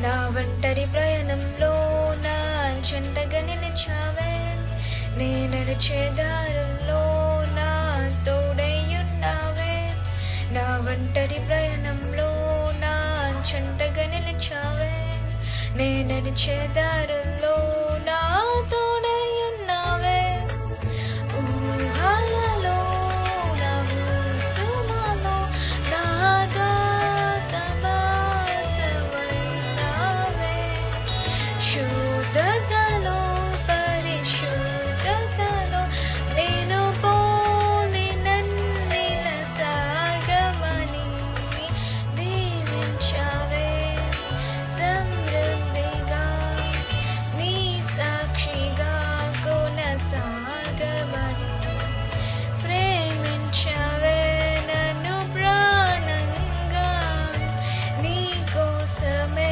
నా ఒంటరి ప్రయాణంలో నా జంటగా నిలిచావే, నే నడిచే దారుల్లో నా తోడై ఉన్నావే. నా ఒంటరి ప్రయాణంలో నా జంటగా నిలిచావే, నే నడిచే దారుల్లో నా తోడై ఉన్నావే. ఊహలలో నా ఊసులలో నాతో సమాసమైనావే. శుద్ధతలో పరిశుద్ధతలో నేను పోలి నన్నిల సాగమని దీవించావే. సమృద్ధిగా నీ సాక్షిగా కొనసాగమని ప్రేమించావే నన్ను ప్రాణంగా. నీ కోసమే